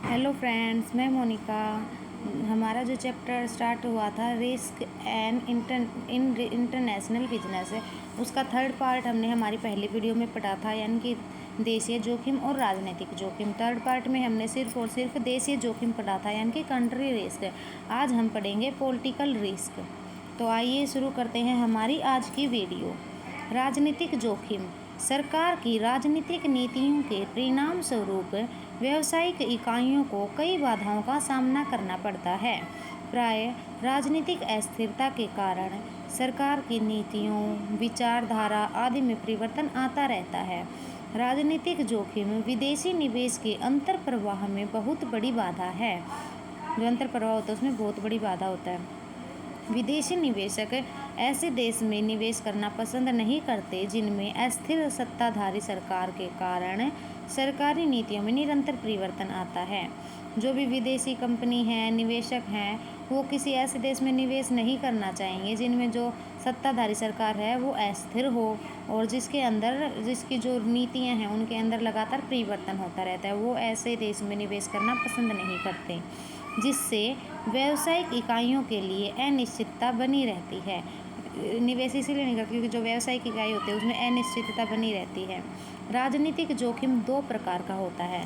Hello friends, मैं मोनिका। हमारा जो चैप्टर स्टार्ट हुआ था रिस्क एंड इंटरनेशनल बिजनेस है, उसका थर्ड पार्ट हमने हमारी पहली वीडियो में पढ़ा था, यानी कि देशीय जोखिम और राजनीतिक जोखिम। थर्ड पार्ट में हमने सिर्फ और सिर्फ देशीय जोखिम पढ़ा था, यानी कि कंट्री रिस्क। आज हम पढ़ेंगे पॉलिटिकल रिस्क। तो आइए शुरू करते हैं हमारी आज की वीडियो। राजनीतिक जोखिम सरकार की राजनीतिक नीतियों के परिणाम स्वरूप व्यावसायिक इकाइयों को कई बाधाओं का सामना करना पड़ता है। प्राय राजनीतिक अस्थिरता के कारण सरकार की नीतियों, विचारधारा आदि में परिवर्तन आता रहता है। राजनीतिक जोखिम विदेशी निवेश के अंतर प्रवाह में बहुत बड़ी बाधा है। जो अंतर प्रवाह होता है उसमें बहुत बड़ी बाधा होता है। विदेशी निवेशक ऐसे देश में निवेश करना पसंद नहीं करते जिनमें अस्थिर सत्ताधारी सरकार के कारण सरकारी नीतियों में निरंतर परिवर्तन आता है। जो भी विदेशी कंपनी है, निवेशक हैं, वो किसी ऐसे देश में निवेश नहीं करना चाहेंगे जिनमें जो सत्ताधारी सरकार है वो अस्थिर हो और जिसकी जो नीतियां हैं उनके अंदर लगातार परिवर्तन होता रहता है। वो ऐसे देश में निवेश करना पसंद नहीं करते, जिससे व्यावसायिक इकाइयों के लिए अनिश्चितता बनी रहती है। निवेश इसीलिए नहीं करते क्योंकि जो व्यावसायिक इकाई होती है उसमें अनिश्चितता बनी रहती है। राजनीतिक जोखिम दो प्रकार का होता है।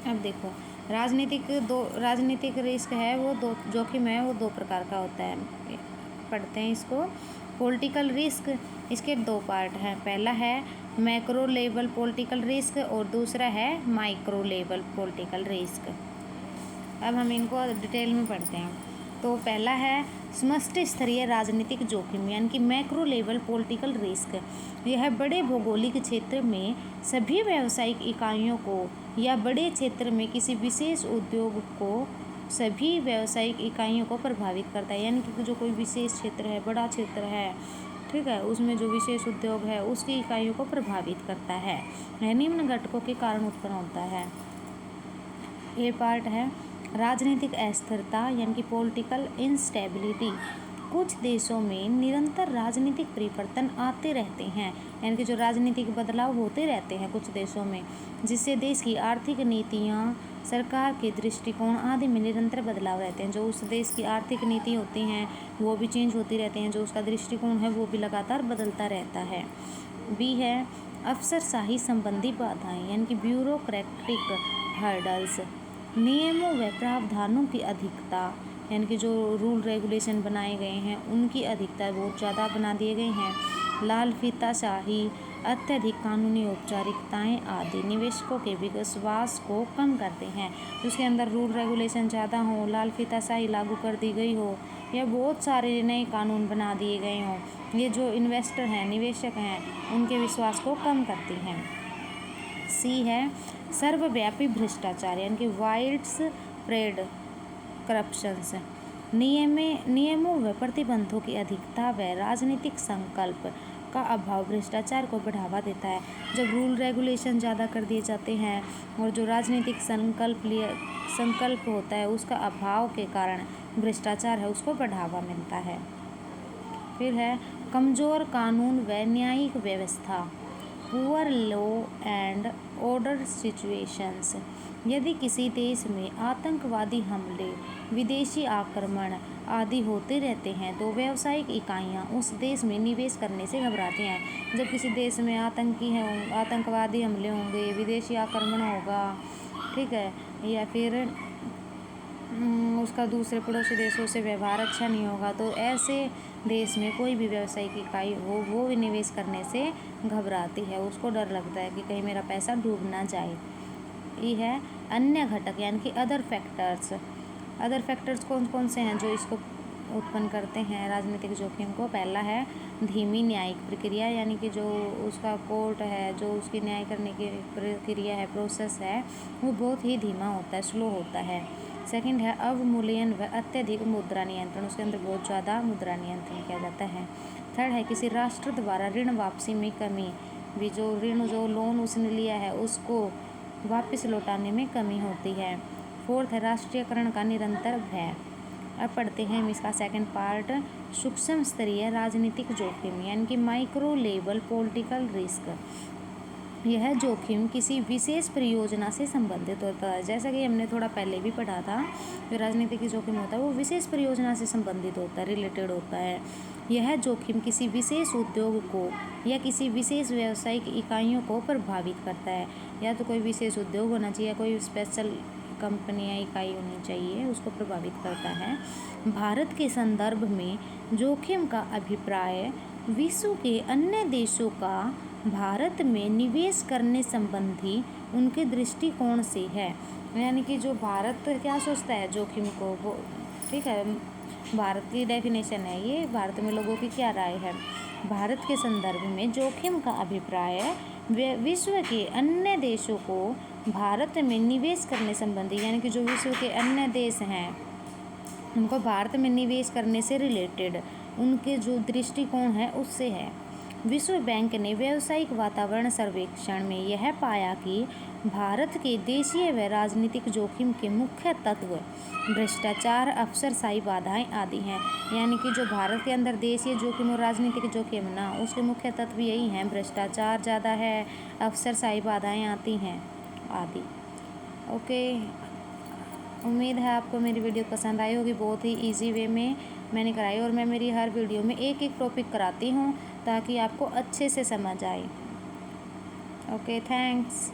अब देखो, राजनीतिक रिस्क है वो दो, जोखिम है वो दो प्रकार का होता है। पढ़ते हैं इसको। पॉलिटिकल रिस्क, इसके दो पार्ट हैं। पहला है मैक्रो लेवल पॉलिटिकल रिस्क और दूसरा है माइक्रो लेवल पॉलिटिकल रिस्क। अब हम इनको डिटेल में पढ़ते हैं। तो पहला है समष्टि स्तरीय राजनीतिक जोखिम, यानी कि मैक्रो लेवल पॉलिटिकल रिस्क। यह बड़े भौगोलिक क्षेत्र में सभी व्यावसायिक इकाइयों को या बड़े क्षेत्र में किसी विशेष उद्योग को सभी व्यावसायिक इकाइयों को प्रभावित करता है। यानी कि जो कोई विशेष क्षेत्र है, बड़ा क्षेत्र है, ठीक है, उसमें जो विशेष उद्योग है उसकी इकाइयों को प्रभावित करता है। यह निम्न घटकों के कारण उत्पन्न होता है। ये पार्ट है राजनीतिक अस्थिरता, यानी कि पॉलिटिकल इंस्टेबिलिटी। कुछ देशों में निरंतर राजनीतिक परिवर्तन आते रहते हैं, यानी कि जो राजनीतिक बदलाव होते रहते हैं कुछ देशों में, जिससे देश की आर्थिक नीतियाँ, सरकार के दृष्टिकोण आदि में निरंतर बदलाव रहते हैं। जो उस देश की आर्थिक नीति होती हैं वो भी चेंज होती रहती हैं, जो उसका दृष्टिकोण है वो भी लगातार बदलता रहता है। बी है अफसरशाही संबंधी बाधाएं, यानी कि ब्यूरोक्रेटिक हर्डल्स। नियमों व प्रावधानों की अधिकता, यानी कि जो रूल रेगुलेशन बनाए गए हैं उनकी अधिकता बहुत ज़्यादा बना दिए गए हैं। लाल फीताशाही, अत्यधिक कानूनी औपचारिकताएं आदि निवेशकों के विश्वास को कम करते हैं। उसके अंदर रूल रेगुलेशन ज़्यादा हो, लाल फीताशाही लागू कर दी गई हो, या बहुत सारे नए कानून बना दिए गए हों, ये जो इन्वेस्टर हैं, निवेशक हैं, उनके विश्वास को कम करती हैं। सी है सर्वव्यापी भ्रष्टाचार, यानी कि वाइड स्प्रेड करप्शंस। नियमों व प्रतिबंधों की अधिकता व राजनीतिक संकल्प का अभाव भ्रष्टाचार को बढ़ावा देता है। जब रूल रेगुलेशन ज़्यादा कर दिए जाते हैं और जो राजनीतिक संकल्प होता है उसका अभाव के कारण भ्रष्टाचार है उसको बढ़ावा मिलता है। फिर है कमज़ोर कानून व न्यायिक व्यवस्था, poor law and order situations. यदि किसी देश में आतंकवादी हमले, विदेशी आक्रमण आदि होते रहते हैं तो व्यावसायिक इकाइयां उस देश में निवेश करने से घबराती हैं। जब किसी देश में आतंकवादी हमले होंगे, विदेशी आक्रमण होगा, ठीक है, या फिर उसका दूसरे पड़ोसी देशों से व्यवहार अच्छा नहीं होगा, तो ऐसे देश में कोई भी व्यावसायिक इकाई हो वो भी निवेश करने से घबराती है, उसको डर लगता है कि कहीं मेरा पैसा डूब ना जाए। ये है अन्य घटक, यानी कि अदर फैक्टर्स। अदर फैक्टर्स कौन कौन से हैं जो इसको उत्पन्न करते हैं राजनीतिक जोखिम को? पहला है धीमी न्यायिक प्रक्रिया, यानी कि जो उसका कोर्ट है, जो उसकी न्याय करने की प्रक्रिया है, प्रोसेस है, वो बहुत ही धीमा होता है, स्लो होता है। सेकंड है अवमूल्यन व अत्यधिक मुद्रा नियंत्रण, उसके अंदर बहुत ज़्यादा मुद्रा नियंत्रण किया जाता है। थर्ड है किसी राष्ट्र द्वारा ऋण वापसी में कमी, भी जो लोन उसने लिया है उसको वापस लौटाने में कमी होती है। फोर्थ है राष्ट्रीयकरण का निरंतर भय। अब पढ़ते हैं हम इसका सेकंड पार्ट, सूक्ष्म स्तरीय राजनीतिक जोखिम, यानी कि माइक्रो लेवल पॉलिटिकल रिस्क। यह जोखिम किसी विशेष परियोजना से संबंधित होता है। जैसा कि हमने थोड़ा पहले भी पढ़ा था, जो राजनीतिक जोखिम होता है वो विशेष परियोजना से संबंधित होता है, रिलेटेड होता है। यह जोखिम किसी विशेष उद्योग को या किसी विशेष व्यावसायिक इकाइयों को प्रभावित करता है। या तो कोई विशेष उद्योग होना चाहिए, कोई स्पेशल कंपनी या इकाई होनी चाहिए, उसको प्रभावित करता है। भारत के संदर्भ में जोखिम का अभिप्राय विश्व के अन्य देशों का भारत में निवेश करने संबंधी उनके दृष्टिकोण से है। यानी कि जो भारत क्या सोचता है जोखिम को, वो ठीक है, भारत की डेफिनेशन है ये, भारत में लोगों की क्या राय है। भारत के संदर्भ में जोखिम का अभिप्राय विश्व के अन्य देशों को भारत में निवेश करने संबंधी, यानी कि जो विश्व के अन्य देश हैं उनको भारत में निवेश करने से रिलेटेड उनके जो दृष्टिकोण है उससे है। विश्व बैंक ने व्यावसायिक वातावरण सर्वेक्षण में यह पाया कि भारत के देशीय व राजनीतिक जोखिम के मुख्य तत्व भ्रष्टाचार, अफसरशाही बाधाएं आदि हैं। यानी कि जो भारत के अंदर देशीय जोखिम और राजनीतिक जोखिम ना, उसके मुख्य तत्व यही हैं, भ्रष्टाचार ज़्यादा है, अफसरशाही बाधाएं आती हैं आदि। ओके, उम्मीद है आपको मेरी वीडियो पसंद आई होगी। बहुत ही इजी वे में मैंने कराई, और मैं मेरी हर वीडियो में एक एक टॉपिक कराती हूँ ताकि आपको अच्छे से समझ आए। Okay, thanks.